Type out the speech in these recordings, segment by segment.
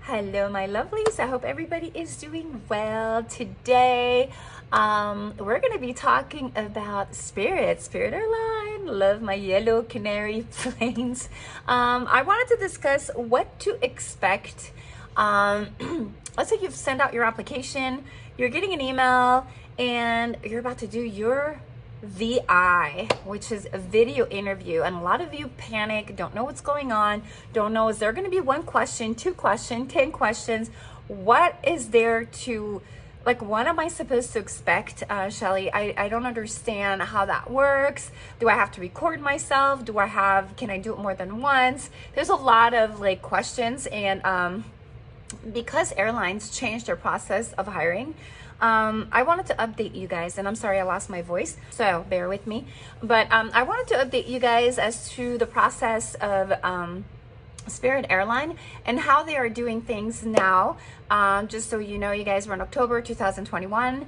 Hello, my lovelies. I hope everybody is doing well today. We're going to be talking about Spirit Airline. Love my yellow canary planes. I wanted to discuss what to expect. Let's say you've sent out your application, you're getting an email, and you're about to do your VI, which is a video interview, and a lot of you panic, don't know what's going on, don't know, is there going to be one question, two questions, 10 questions? What is there to, like, what am I supposed to expect, Shelly? I don't understand how that works. Do I have to record myself? Can I do it more than once? There's a lot of like questions, and because airlines changed their process of hiring, I wanted to update you guys, and I'm sorry I lost my voice, so bear with me. But I wanted to update you guys as to the process of Spirit Airline and how they are doing things now. Just so you know, you guys, we're in October 2021.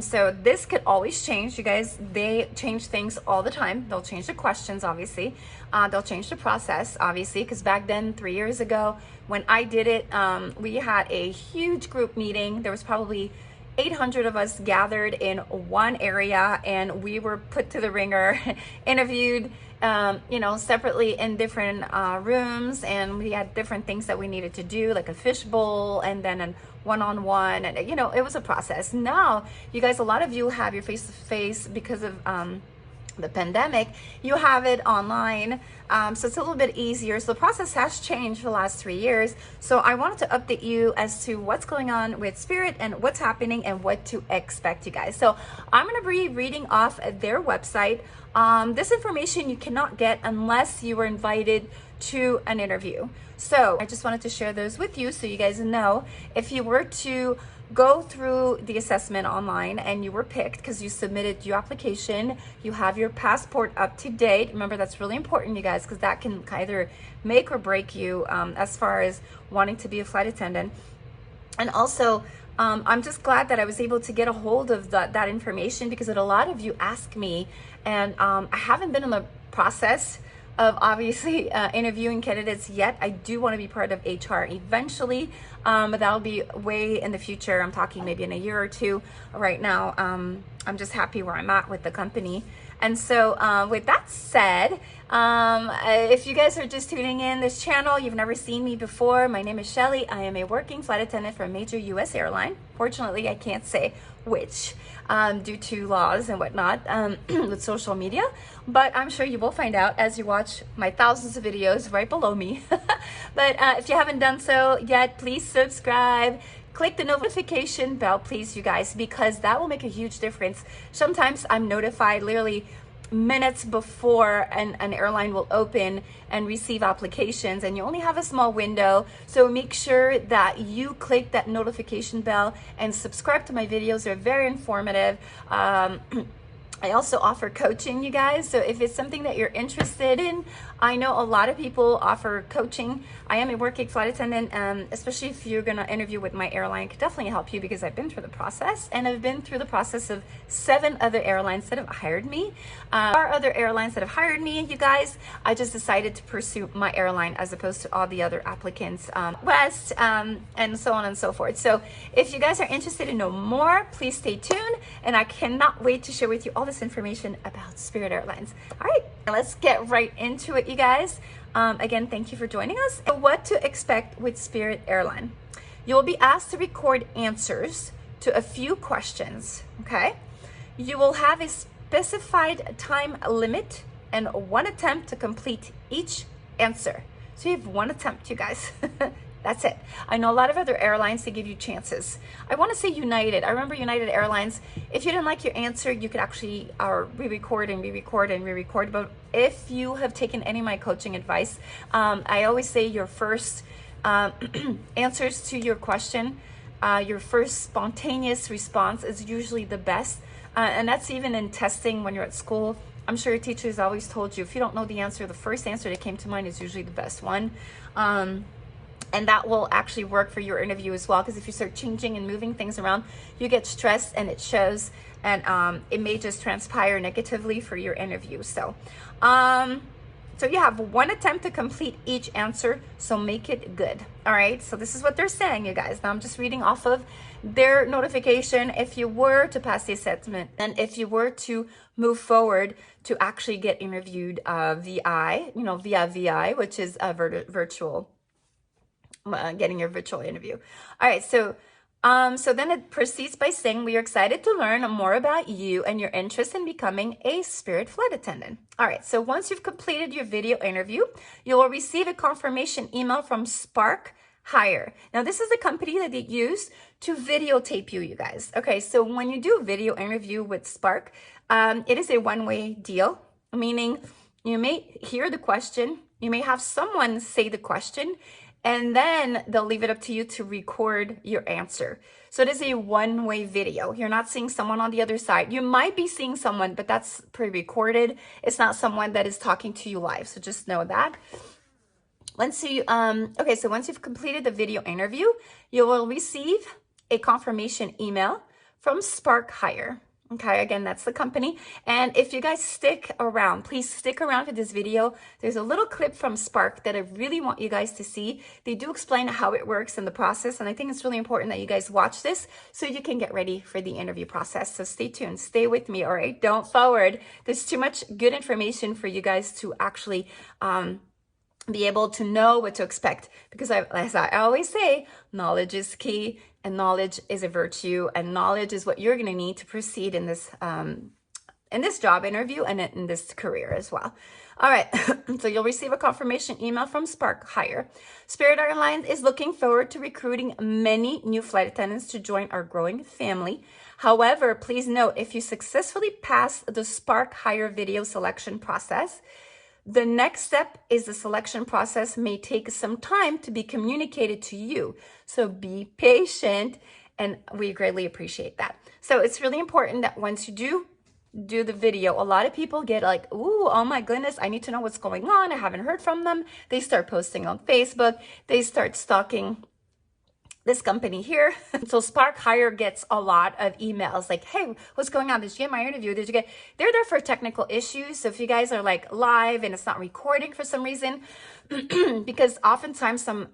So this could always change, you guys. They change things all the time. They'll change the questions, obviously. They'll change the process, obviously, because back then, 3 years ago, when I did it, we had a huge group meeting. There was probably 800 of us gathered in one area, and we were put to the ringer, interviewed, separately in different rooms, and we had different things that we needed to do, like a fishbowl, and then a one-on-one, and it was a process. Now, you guys, a lot of you have your face-to-face because of the pandemic. You have it online, so it's a little bit easier. So the process has changed for the last 3 years. So I wanted to update you as to what's going on with Spirit and what's happening and what to expect, you guys. So I'm going to be reading off their website. This information you cannot get unless you were invited to an interview. So I just wanted to share those with you so you guys know, if you were to go through the assessment online and you were picked because you submitted your application, you have your passport up to date. Remember, that's really important, you guys, because that can either make or break you as far as wanting to be a flight attendant. And also, I'm just glad that I was able to get a hold of that information, because a lot of you ask me, and I haven't been in the process of obviously interviewing candidates yet. I do want to be part of HR eventually, but that'll be way in the future. I'm talking maybe in a year or two. Right now, I'm just happy where I'm at with the company. And so with that said, if you guys are just tuning in this channel, you've never seen me before, my name is Shelly. I am a working flight attendant for a major US airline. Fortunately, I can't say which due to laws and whatnot with social media, but I'm sure you will find out as you watch my thousands of videos right below me. But if you haven't done so yet, please subscribe. Click the notification bell, please, you guys, because that will make a huge difference. Sometimes I'm notified literally minutes before an airline will open and receive applications, and you only have a small window. So make sure that you click that notification bell and subscribe to my videos. They're very informative. I also offer coaching, you guys. So if it's something that you're interested in, I know a lot of people offer coaching. I am a working flight attendant, especially if you're gonna interview with my airline, I could definitely help you, because I've been through the process, and I've been through the process of 7 other airlines that have hired me. There are other airlines that have hired me, you guys. I just decided to pursue my airline as opposed to all the other applicants, West, and so on and so forth. So if you guys are interested to know more, please stay tuned, and I cannot wait to share with you all this information about Spirit Airlines. All right, let's get right into it, you guys. Again, thank you for joining us. So what to expect with Spirit Airline. You'll be asked to record answers to a few questions, okay? You will have a specified time limit and 1 attempt to complete each answer. So you have 1 attempt, you guys. That's it. I know a lot of other airlines, they give you chances. I want to say United. I remember United Airlines, if you didn't like your answer, you could actually re-record and re-record and re-record. But if you have taken any of my coaching advice, I always say your first answers to your question, your first spontaneous response is usually the best. And that's even in testing when you're at school. I'm sure your teachers always told you, if you don't know the answer, the first answer that came to mind is usually the best one. And that will actually work for your interview as well, because if you start changing and moving things around, you get stressed and it shows, and it may just transpire negatively for your interview. So So you have 1 attempt to complete each answer, so make it good. All right, so this is what they're saying, you guys. Now I'm just reading off of their notification. If you were to pass the assessment and if you were to move forward to actually get interviewed via VI, which is a virtual, getting your virtual interview. All right, so then it proceeds by saying, we are excited to learn more about you and your interest in becoming a Spirit flight attendant. All right, so once you've completed your video interview, you will receive a confirmation email from Spark Hire. Now, this is the company that they use to videotape you guys. Okay, so when you do a video interview with Spark, it is a one-way deal, meaning you may hear the question, you may have someone say the question, and then they'll leave it up to you to record your answer. So it is a one-way video. You're not seeing someone on the other side. You might be seeing someone, but that's pre-recorded. It's not someone that is talking to you live. So just know that. Once you, so once you've completed the video interview, you will receive a confirmation email from Spark Hire. Okay, again, that's the company. And if you guys stick around, please stick around for this video. There's a little clip from Spark that I really want you guys to see. They do explain how it works in the process. And I think it's really important that you guys watch this so you can get ready for the interview process. So stay tuned, stay with me, all right? Don't forward. There's too much good information for you guys to actually be able to know what to expect, because as I always say, knowledge is key, and knowledge is a virtue, and knowledge is what you're going to need to proceed in this job interview and in this career as well. All right, so you'll receive a confirmation email from Spark Hire. Spirit Airlines is looking forward to recruiting many new flight attendants to join our growing family. However, please note, if you successfully pass the Spark Hire video selection process, the next step is the selection process may take some time to be communicated to you. So be patient, and we greatly appreciate that. So it's really important that once you do the video, a lot of people get like, ooh, oh my goodness, I need to know what's going on. I haven't heard from them. They start posting on Facebook. They start stalking this company here. So Spark Hire gets a lot of emails like, hey, what's going on? Did you get my interview? Did you get? They're there for technical issues. So if you guys are like live and it's not recording for some reason, because oftentimes some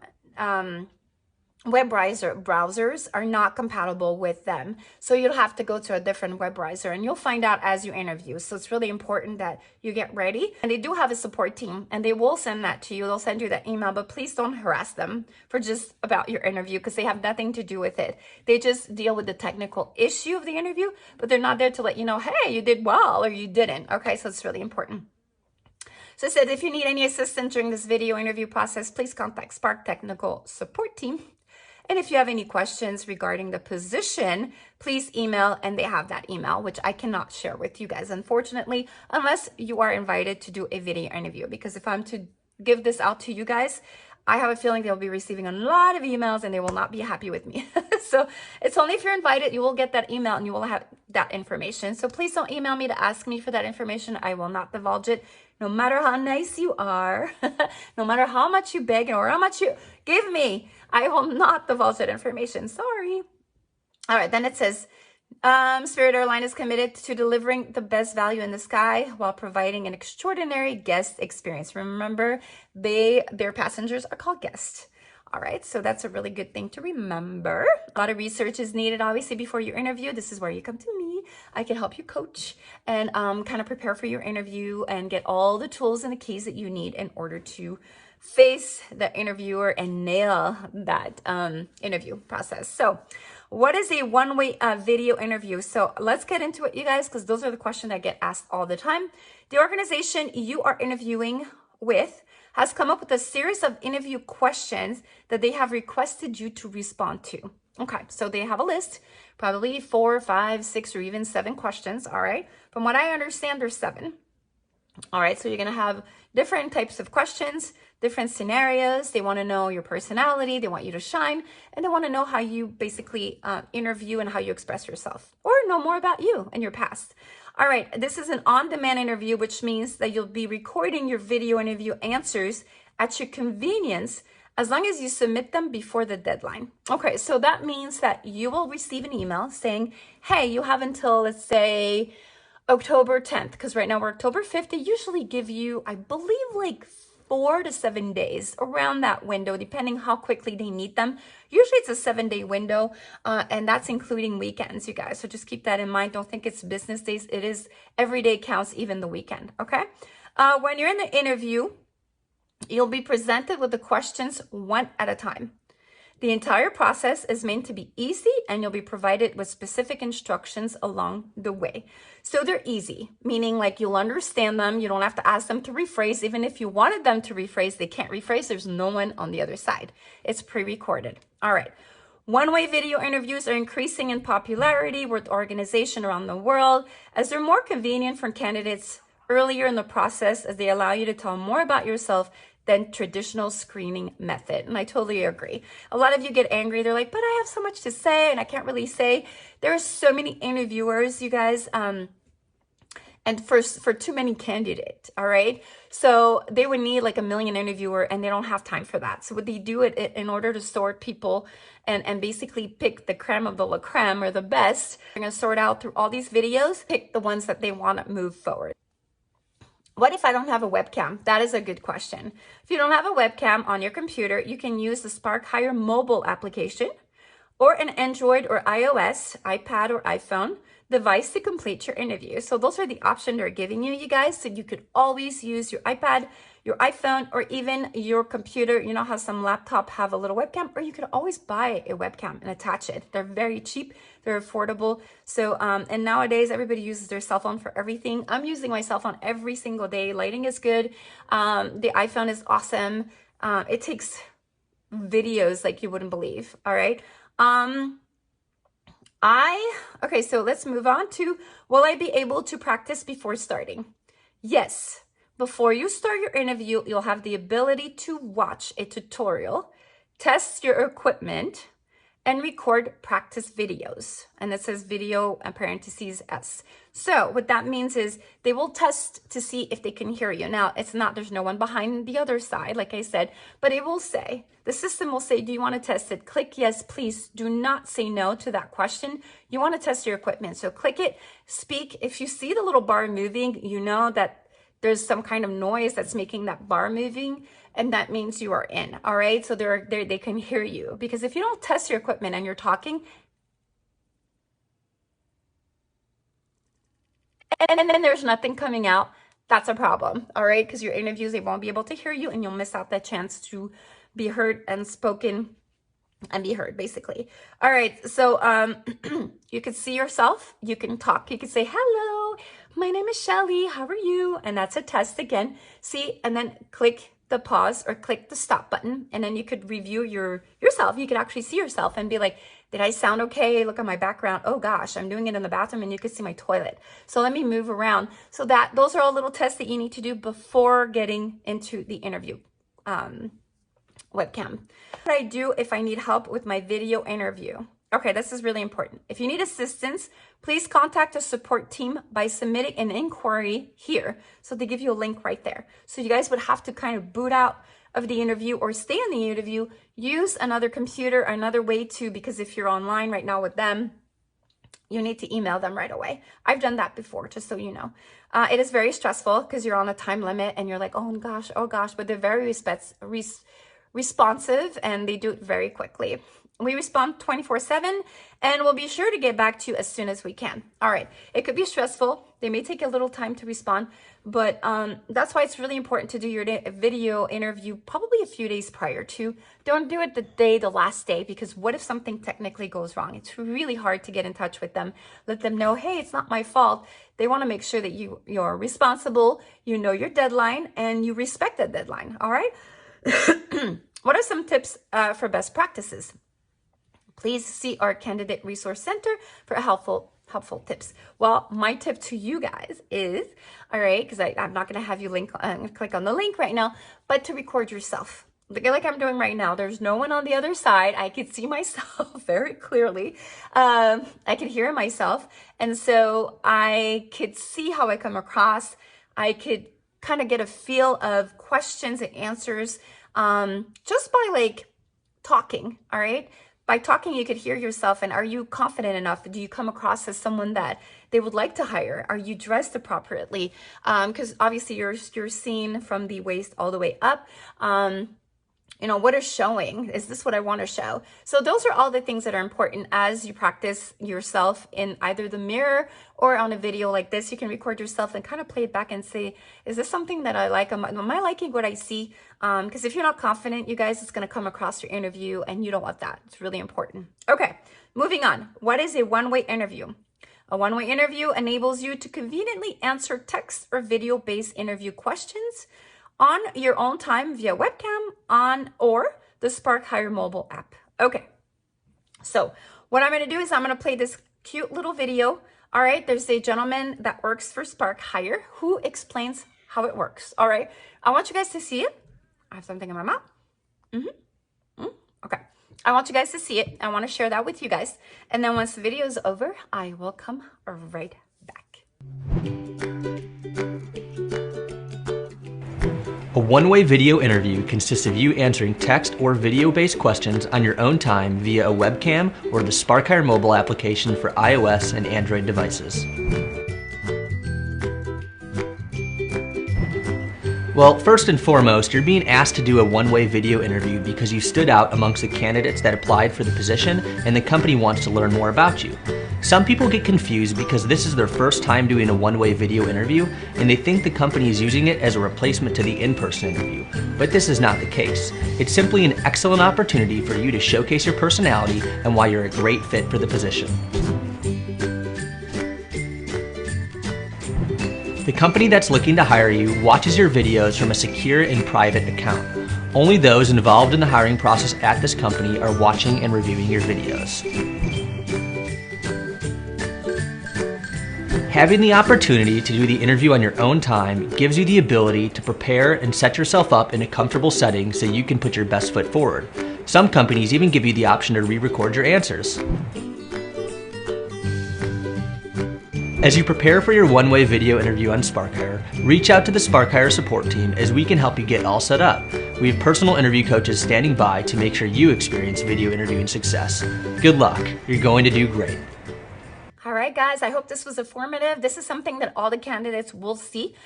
web browsers are not compatible with them. So you'll have to go to a different web browser, and you'll find out as you interview. So it's really important that you get ready. And they do have a support team, and they will send that to you. They'll send you that email, but please don't harass them for just about your interview, because they have nothing to do with it. They just deal with the technical issue of the interview, but they're not there to let you know, hey, you did well or you didn't. Okay, so it's really important. So it said, if you need any assistance during this video interview process, please contact Spark Technical Support Team. And if you have any questions regarding the position, please email, and they have that email, which I cannot share with you guys, unfortunately, unless you are invited to do a video interview. Because if I'm to give this out to you guys, I have a feeling they'll be receiving a lot of emails and they will not be happy with me. So it's only if you're invited, you will get that email and you will have that information. So please don't email me to ask me for that information. I will not divulge it. No matter how nice you are, no matter how much you beg or how much you give me, I will not divulge that information. Sorry. All right, then it says, Spirit Airline is committed to delivering the best value in the sky while providing an extraordinary guest experience. Remember, their passengers are called guests. All right, so that's a really good thing to remember. A lot of research is needed, obviously, before your interview. This is where you come to me. I can help you coach and kind of prepare for your interview and get all the tools and the keys that you need in order to face the interviewer and nail that interview process. So what is a one-way video interview? So let's get into it, you guys, because those are the questions that get asked all the time. The organization you are interviewing with has come up with a series of interview questions that they have requested you to respond to. Okay, so they have a list, probably 4, 5, 6, or even 7 questions. All right, from what I understand, there's 7. All right, so you're gonna have different types of questions, different scenarios. They want to know your personality, they want you to shine, and they want to know how you basically interview and how you express yourself, or know more about you and your past. All right, this is an on-demand interview, which means that you'll be recording your video interview answers at your convenience, as long as you submit them before the deadline. Okay, so that means that you will receive an email saying, hey, you have until, let's say, October 10th, because right now we're October 5th. They usually give you, I believe, like 4 to 7 days, around that window, depending how quickly they need them. Usually it's a 7-day window, and that's including weekends, you guys. So just keep that in mind. Don't think it's business days. It is, every day counts, even the weekend, okay? When you're in the interview, you'll be presented with the questions one at a time. The entire process is meant to be easy, and you'll be provided with specific instructions along the way. So they're easy, meaning like you'll understand them. You don't have to ask them to rephrase. Even if you wanted them to rephrase, they can't rephrase. There's no one on the other side. It's pre-recorded. All right. One-way video interviews are increasing in popularity with organizations around the world, as they're more convenient for candidates earlier in the process, as they allow you to tell more about yourself than traditional screening method. And I totally agree. A lot of you get angry. They're like, but I have so much to say and I can't really say. There are so many interviewers, you guys, and for too many candidates, all right? So they would need like a million interviewer, and they don't have time for that. So what they do it in order to sort people and basically pick the creme of the la creme, or the best. They're gonna sort out through all these videos, pick the ones that they wanna move forward. What if I don't have a webcam? That is a good question. If you don't have a webcam on your computer, you can use the Spark Hire mobile application, or an Android or iOS, iPad or iPhone device to complete your interview. So those are the options they're giving you, you guys. So you could always use your iPad, your iPhone, or even your computer. You know how some laptops have a little webcam, or you could always buy a webcam and attach it. They're very cheap, they're affordable. So, and nowadays everybody uses their cell phone for everything. I'm using my cell phone every single day. Lighting is good. The iPhone is awesome. It takes videos like you wouldn't believe, all right? Okay, so let's move on to, will I be able to practice before starting? Yes. Before you start your interview, you'll have the ability to watch a tutorial, test your equipment, and record practice videos. And it says video and parentheses S. So what that means is they will test to see if they can hear you. Now, it's not, there's no one behind the other side, like I said, but it will say, the system will say, do you want to test it? Click yes, please. Do not say no to that question. You want to test your equipment. So click it, speak. If you see the little bar moving, you know that there's some kind of noise that's making that bar moving, and that means you are in, all right? So they can hear you, because if you don't test your equipment and you're talking, and then there's nothing coming out, that's a problem, all right? Because your interviews, they won't be able to hear you, and you'll miss out that chance to be heard and spoken and be heard, basically. All right, so you can see yourself, you can talk, you can say, hello, my name is Shelly, how are you? And that's a test again. See, and then click the pause or click the stop button, and then you could review yourself. You could actually see yourself and be like, did I sound okay? Look at my background. Oh gosh, I'm doing it in the bathroom, and you can see my toilet. So let me move around. So those are all little tests that you need to do before getting into the interview webcam. What I do if I need help with my video interview. Okay, this is really important. If you need assistance, please contact a support team by submitting an inquiry here. So they give you a link right there. So you guys would have to kind of boot out of the interview or stay in the interview, use another computer, another way to, because if you're online right now with them, you need to email them right away. I've done that before, just so you know. It is very stressful because you're on a time limit and you're like, oh gosh, but they're very responsive, and they do it very quickly. We respond 24/7, and we'll be sure to get back to you as soon as we can. All right, it could be stressful. They may take a little time to respond, but that's why it's really important to do your video interview probably a few days prior to. Don't do it the last day, because what if something technically goes wrong? It's really hard to get in touch with them. Let them know, hey, it's not my fault. They want to make sure that you're responsible, you know your deadline, and you respect that deadline, all right? What are some tips for best practices? Please see our Candidate Resource Center for helpful tips. Well, my tip to you guys is, all right, because I'm not going to have you click on the link right now, but to record yourself. Like I'm doing right now. There's no one on the other side. I could see myself very clearly. I could hear myself. And so I could see how I come across. I could kind of get a feel of questions and answers just by like talking, all right? by talking, you could hear yourself. And are you confident enough? Do you come across as someone that they would like to hire? Are you dressed appropriately? Because obviously you're seen from the waist all the way up. You know, what is showing? Is this what I want to show? So those are all the things that are important as you practice yourself in either the mirror or on a video like this. You can record yourself and kind of play it back and say, is this something that I like? Am I liking what I see? Because if you're not confident, you guys, it's going to come across your interview and you don't want that. It's really important. Okay, moving on. What is a one-way interview? A one-way interview enables you to conveniently answer text or video-based interview questions on your own time via webcam or the Spark Hire mobile app. Okay, so what I'm gonna do is I'm gonna play this cute little video. All right, there's a gentleman that works for Spark Hire who explains how it works. All right, I want you guys to see it. I have something in my mouth. Okay, I want you guys to see it. I wanna share that with you guys. And then once the video is over, I will come right back. A one-way video interview consists of you answering text or video-based questions on your own time via a webcam or the Spark Hire mobile application for iOS and Android devices. Well, first and foremost, you're being asked to do a one-way video interview because you stood out amongst the candidates that applied for the position and the company wants to learn more about you. Some people get confused because this is their first time doing a one-way video interview and they think the company is using it as a replacement to the in-person interview, but this is not the case. It's simply an excellent opportunity for you to showcase your personality and why you're a great fit for the position. The company that's looking to hire you watches your videos from a secure and private account. Only those involved in the hiring process at this company are watching and reviewing your videos. Having the opportunity to do the interview on your own time gives you the ability to prepare and set yourself up in a comfortable setting so you can put your best foot forward. Some companies even give you the option to re-record your answers. As you prepare for your one-way video interview on Spark Hire, reach out to the Spark Hire support team as we can help you get all set up. We have personal interview coaches standing by to make sure you experience video interviewing success. Good luck, you're going to do great. All right, guys, I hope this was informative. This is something that all the candidates will see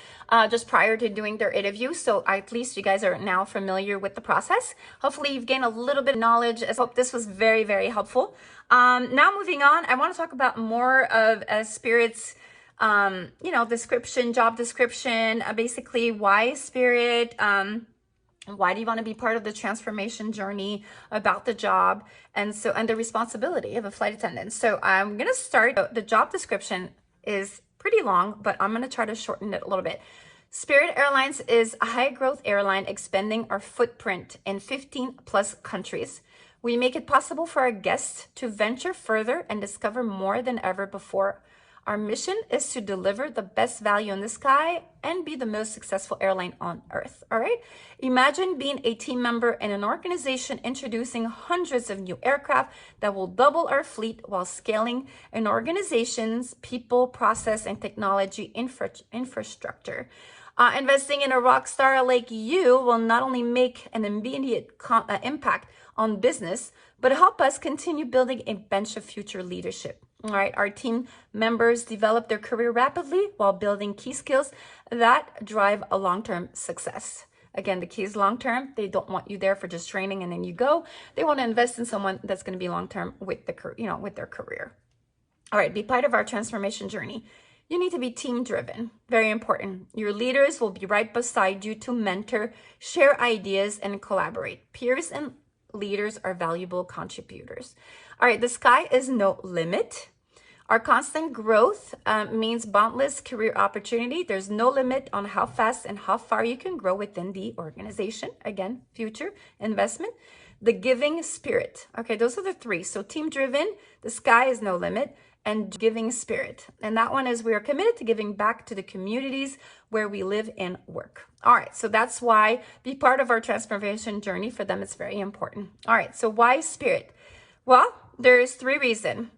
just prior to doing their interview. So at least you guys are now familiar with the process. Hopefully you've gained a little bit of knowledge. I hope this was very, very helpful. Now moving on, I want to talk about more of Spirit's, description, job description, basically why Spirit, why do you want to be part of the transformation journey, about the job, and the responsibility of a flight attendant. So I'm going to start. The job description is pretty long, but I'm going to try to shorten it a little bit. Spirit Airlines is a high-growth airline expanding our footprint in 15 plus countries. We make it possible for our guests to venture further and discover more than ever before. Our mission is to deliver the best value in the sky and be the most successful airline on earth. All right. Imagine being a team member in an organization introducing hundreds of new aircraft that will double our fleet while scaling an organization's people, process, and technology infrastructure. Investing in a rock star like you will not only make an immediate impact on business, but help us continue building a bench of future leadership. All right, our team members develop their career rapidly while building key skills that drive a long-term success. Again, the key is long-term. They don't want you there for just training and then you go. They want to invest in someone that's going to be long-term with with their career. All right, be part of our transformation journey. You need to be team-driven. Very important. Your leaders will be right beside you to mentor, share ideas, and collaborate. Peers and leaders are valuable contributors. All right, the sky is no limit. Our constant growth means boundless career opportunity. There's no limit on how fast and how far you can grow within the organization. Again, future investment. The giving spirit. Okay, those are the three. So team-driven, the sky is no limit, and giving spirit. And that one is we are committed to giving back to the communities where we live and work. All right, so that's why be part of our transformation journey. For them, it's very important. All right, so why Spirit? Well, there is 3 reasons.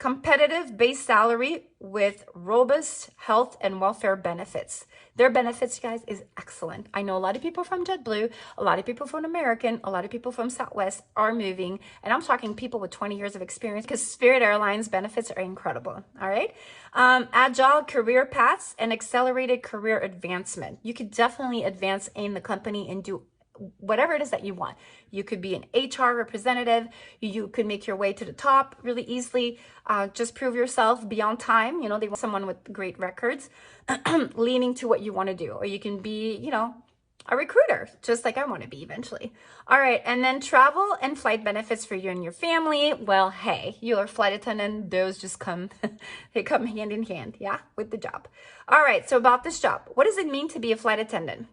competitive base salary with robust health and welfare benefits. Their benefits, guys, is excellent. I know a lot of people from JetBlue, a lot of people from American, a lot of people from Southwest are moving, and I'm talking people with 20 years of experience, because Spirit Airlines benefits are incredible. All right. Agile career paths and accelerated career advancement. You could definitely advance in the company and do whatever it is that you want. You could be an HR representative. You could make your way to the top really easily. Just prove yourself, be on time. You know, they want someone with great records, leaning to what you want to do. Or you can be, you know, a recruiter, just like I want to be eventually. All right. And then travel and flight benefits for you and your family. Well, hey, you're a flight attendant. Those just come, they come hand in hand. Yeah. With the job. All right. So about this job, what does it mean to be a flight attendant?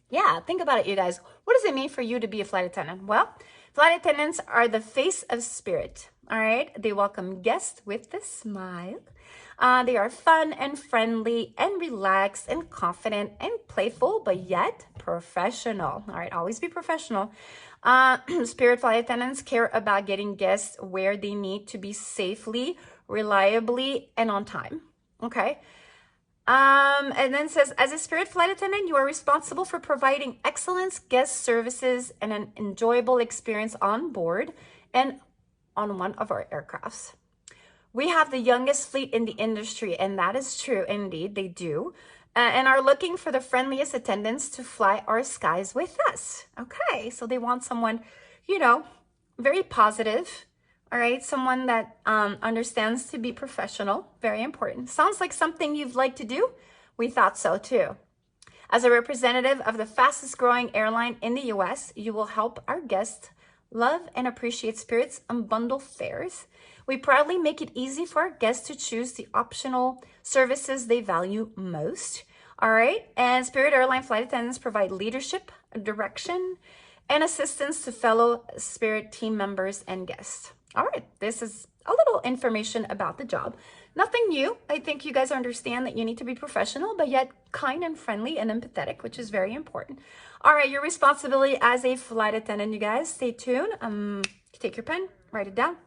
Yeah, think about it, you guys. What does it mean for you to be a flight attendant? Well, flight attendants are the face of Spirit. All right. They welcome guests with a smile. They are fun and friendly and relaxed and confident and playful, but yet professional. All right. Always be professional. Spirit flight attendants care about getting guests where they need to be safely, reliably, and on time. Okay. And then says, as a Spirit flight attendant, you are responsible for providing excellent guest services and an enjoyable experience on board and on one of our aircrafts. We have the youngest fleet in the industry, and that is true. Indeed, they do. And are looking for the friendliest attendants to fly our skies with us. Okay, so they want someone, you know, very positive. All right, someone that understands to be professional, very important. Sounds like something you'd like to do? We thought so too. As a representative of the fastest growing airline in the US, you will help our guests love and appreciate Spirit's unbundled fares. We proudly make it easy for our guests to choose the optional services they value most. All right, and Spirit Airline flight attendants provide leadership, direction, and assistance to fellow Spirit team members and guests. All right, this is a little information about the job. Nothing new. I think you guys understand that you need to be professional, but yet kind and friendly and empathetic, which is very important. All right, your responsibility as a flight attendant, you guys, stay tuned. Take your pen, write it down.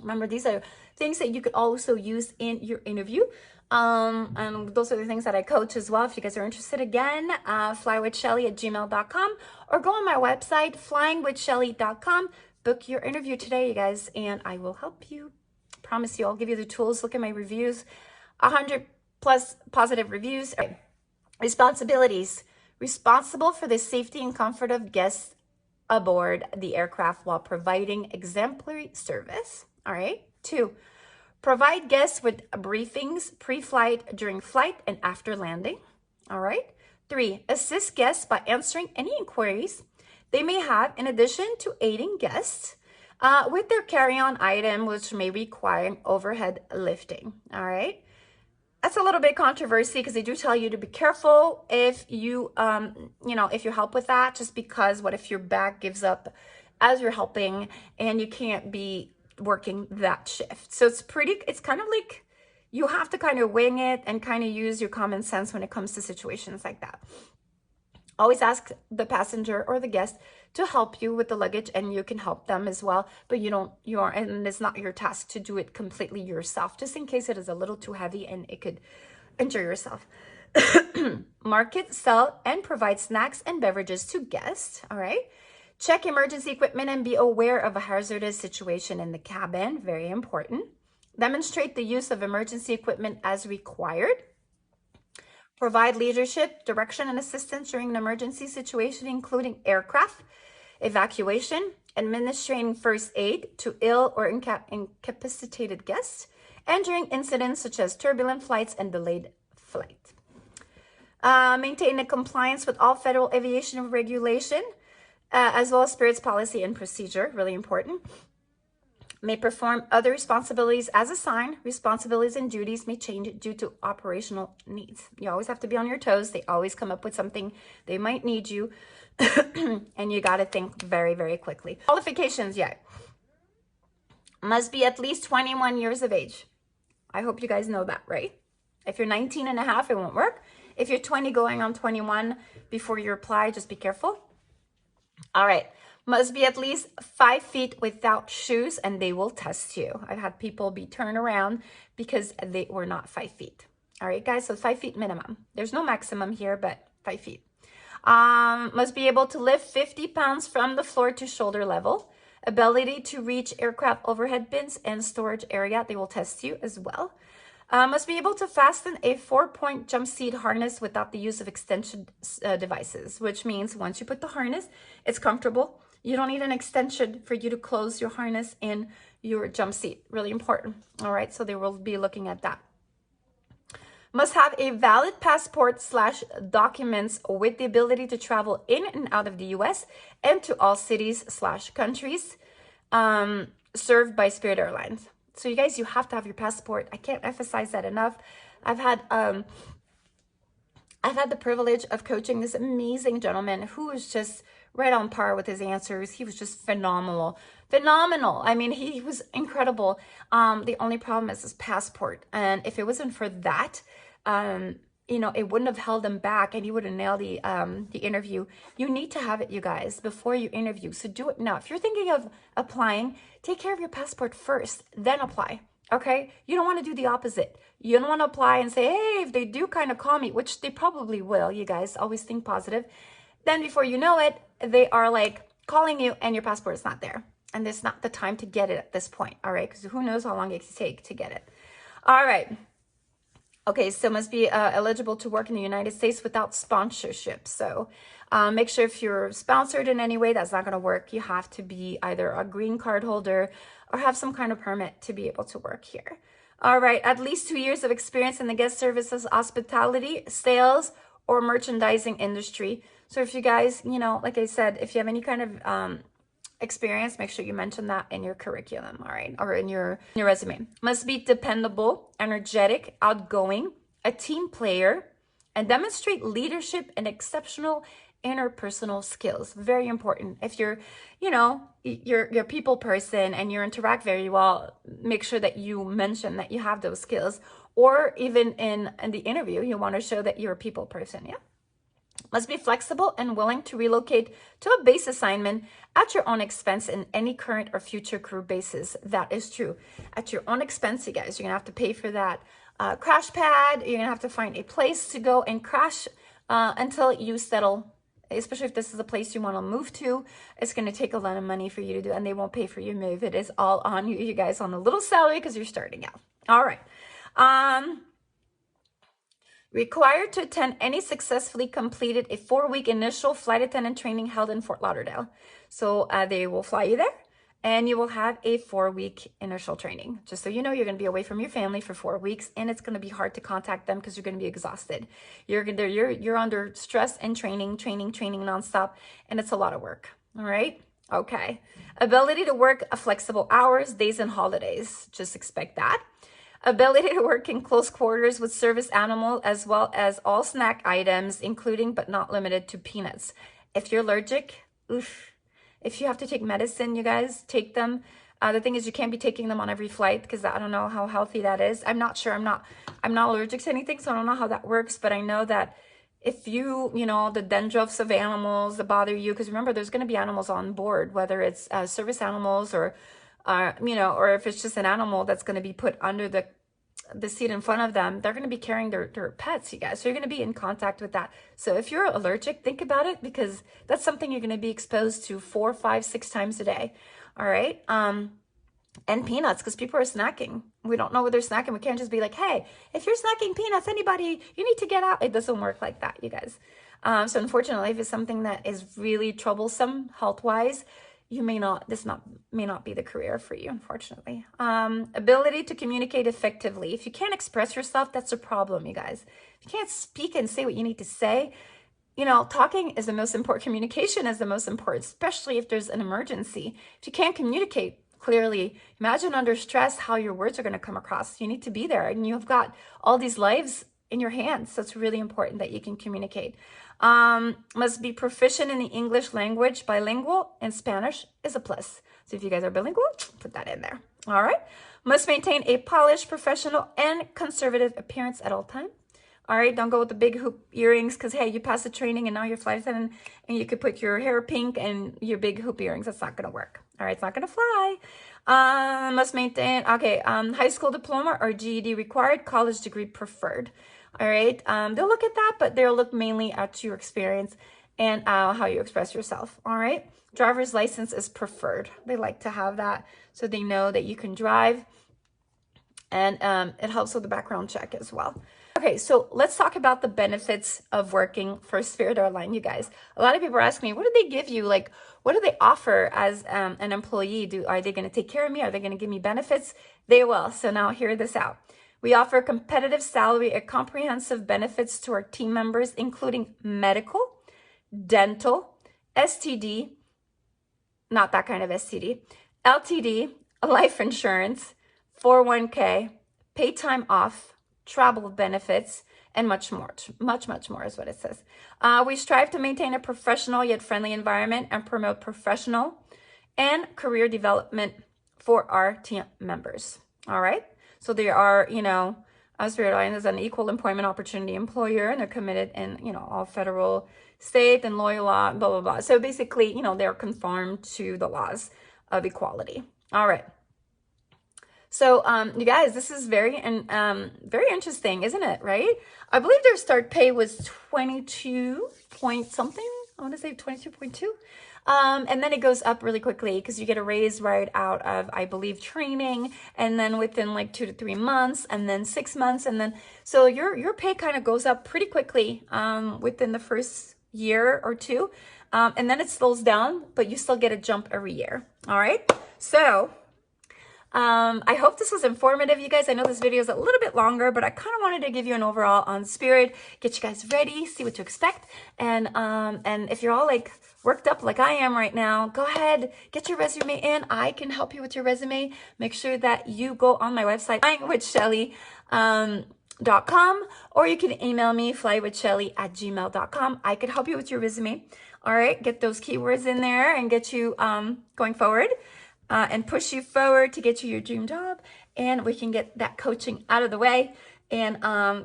Remember, these are things that you could also use in your interview. And those are the things that I coach as well. If you guys are interested, again, flywithshelly@gmail.com or go on my website, flyingwithshelly.com. Book your interview today, you guys, and I will help you. Promise you, I'll give you the tools. Look at my reviews, 100+ positive reviews. All right. Responsibilities. Responsible for the safety and comfort of guests aboard the aircraft while providing exemplary service. All right. 2, provide guests with briefings pre-flight, during flight, and after landing. All right. 3, assist guests by answering any inquiries they may have, in addition to aiding guests with their carry-on item, which may require overhead lifting. All right. That's a little bit controversy, because they do tell you to be careful if you, if you help with that, just because what if your back gives up as you're helping and you can't be working that shift. So it's kind of like you have to kind of wing it and kind of use your common sense when it comes to situations like that. Always ask the passenger or the guest to help you with the luggage, and you can help them as well, but and it's not your task to do it completely yourself, just in case it is a little too heavy and it could injure yourself. Market, sell, and provide snacks and beverages to guests. All right. Check emergency equipment and be aware of a hazardous situation in the cabin. Very important. Demonstrate the use of emergency equipment as required. Provide leadership, direction, and assistance during an emergency situation, including aircraft evacuation, administering first aid to ill or incapacitated guests, and during incidents such as turbulent flights and delayed flight. Maintain a compliance with all federal aviation regulation, as well as Spirit's policy and procedure, really important. May perform other responsibilities as assigned. Responsibilities and duties may change due to operational needs. You always have to be on your toes. They always come up with something. They might need you. And you got to think very, very quickly. Qualifications, yeah. Must be at least 21 years of age. I hope you guys know that, right? If you're 19 and a half, it won't work. If you're 20 going on 21 before you apply, just be careful. All right. Must be at least 5 feet without shoes, and they will test you. I've had people be turned around because they were not 5 feet. All right, guys, so 5 feet minimum. There's no maximum here, but 5 feet. Must be able to lift 50 pounds from the floor to shoulder level. Ability to reach aircraft overhead bins and storage area. They will test you as well. Must be able to fasten a 4-point jump seat harness without the use of extension devices, which means once you put the harness, it's comfortable. You don't need an extension for you to close your harness in your jump seat. Really important. All right, so they will be looking at that. Must have a valid passport / documents with the ability to travel in and out of the US and to all cities / countries served by Spirit Airlines. So you guys, you have to have your passport. I can't emphasize that enough. I've had the privilege of coaching this amazing gentleman who was just right on par with his answers. He was just phenomenal. I mean, he was incredible. The only problem is his passport. And if it wasn't for that, you know, it wouldn't have held him back and he would have nailed the interview. You need to have it, you guys, before you interview. So do it now. If you're thinking of applying, take care of your passport first, then apply. Okay? You don't want to do the opposite. You don't want to apply and say, hey, if they do kind of call me, which they probably will, you guys always think positive. Then before you know it, they are like calling you and your passport is not there. And it's not the time to get it at this point. All right? Because who knows how long it can take to get it. All right. Okay, so must be eligible to work in the United States without sponsorship. So make sure if you're sponsored in any way, that's not going to work. You have to be either a green card holder or have some kind of permit to be able to work here. All right, at least 2 years of experience in the guest services, hospitality, sales, or merchandising industry. So if you guys, you know, like I said, if you have any kind of experience, make sure you mention that in your curriculum, all right, or in your resume. Must be dependable, energetic, outgoing, a team player, and demonstrate leadership and exceptional interpersonal skills. Very important. If you're, you know, you're a people person and you interact very well, make sure that you mention that you have those skills. Or even in the interview, you want to show that you're a people person, yeah? Must be flexible and willing to relocate to a base assignment at your own expense in any current or future crew bases. That is true. At your own expense, you guys. You're going to have to pay for that crash pad. You're going to have to find a place to go and crash until you settle. Especially if this is a place you want to move to, it's going to take a lot of money for you to do, and they won't pay for your move. It is all on you guys, on a little salary because you're starting out. All right. Required to attend any successfully completed a 4-week initial flight attendant training held in Fort Lauderdale. So they will fly you there and you will have a 4-week initial training. Just so you know, you're going to be away from your family for 4 weeks and it's going to be hard to contact them because you're going to be exhausted. You're under stress and training nonstop, and it's a lot of work. All right. Okay. Ability to work flexible hours, days, and holidays. Just expect that. Ability to work in close quarters with service animals, as well as all snack items, including but not limited to peanuts. If you're allergic, oof. If you have to take medicine, you guys, take them. The thing is, you can't be taking them on every flight because I don't know how healthy that is. I'm not sure. I'm not allergic to anything, so I don't know how that works. But I know that if you know, the dandruffs of animals that bother you, because remember, there's going to be animals on board, whether it's service animals or you know, or if it's just an animal that's going to be put under the seat in front of them, they're going to be carrying their pets, you guys. So you're going to be in contact with that. So if you're allergic, think about it, because that's something you're going to be exposed to 4, 5, 6 times a day. All right. And peanuts, because people are snacking. We don't know what they're snacking. We can't just be like, hey, if you're snacking peanuts, anybody, you need to get out. It doesn't work like that, you guys. So unfortunately, if it's something that is really troublesome health-wise, may not be the career for you, unfortunately. Ability to communicate effectively. If you can't express yourself, that's a problem, you guys. If you can't speak and say what you need to say, you know, talking is the most important. Communication is the most important, especially if there's an emergency. If you can't communicate clearly, imagine under stress how your words are going to come across. You need to be there, and you've got all these lives in your hands. So it's really important that you can communicate. Must be proficient in the English language, bilingual, and Spanish is a plus. So if you guys are bilingual, put that in there. All right. Must maintain a polished, professional, and conservative appearance at all times. All right, don't go with the big hoop earrings because, hey, you passed the training and now you're flight attendant and you could put your hair pink and your big hoop earrings. That's not going to work. All right, it's not going to fly. Must maintain, okay, high school diploma or GED required, college degree preferred. All right, they'll look at that, but they'll look mainly at your experience and how you express yourself. All right, driver's license is preferred. They like to have that so they know that you can drive, and it helps with the background check as well. Okay, so let's talk about the benefits of working for Spirit Airline, you guys. A lot of people are asking me, what do they give you? Like, what do they offer as an employee? Are they going to take care of me? Are they going to give me benefits? They will. So now hear this out. We offer competitive salary and comprehensive benefits to our team members, including medical, dental, STD, not that kind of STD, LTD, life insurance, 401k, paid time off, travel benefits, and much more. Much more is what it says. We strive to maintain a professional yet friendly environment and promote professional and career development for our team members. All right. So they are, you know, Spirit Airlines is an equal employment opportunity employer, and they're committed in, you know, all federal, state, and local law, blah, blah, blah. So basically, you know, they're conformed to the laws of equality. All right. So, you guys, this is very interesting, isn't it? Right? I believe their start pay was 22 point something. I want to say 22.2. And then it goes up really quickly because you get a raise right out of, I believe, training, and then within like 2 to 3 months, and then 6 months, and then so your pay kind of goes up pretty quickly within the first year or two, and then it slows down, but you still get a jump every year. All right, so. I hope this was informative, you guys. I know this video is a little bit longer, but I kind of wanted to give you an overall on Spirit, get you guys ready, see what to expect. And if you're all like worked up like I am right now, go ahead, get your resume in. I can help you with your resume. Make sure that you go on my website, flywithshelly.com, or you can email me, flywithshelly@gmail.com. I could help you with your resume. All right, get those keywords in there and get you going forward. And push you forward to get you your dream job, and we can get that coaching out of the way and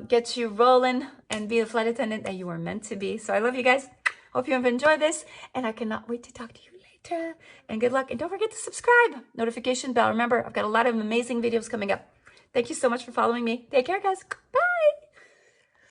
get you rolling and be the flight attendant that you were meant to be. So I love you guys. Hope you have enjoyed this, and I cannot wait to talk to you later. And good luck, and don't forget to subscribe, notification bell. Remember, I've got a lot of amazing videos coming up. Thank you so much for following me. Take care, guys. Bye.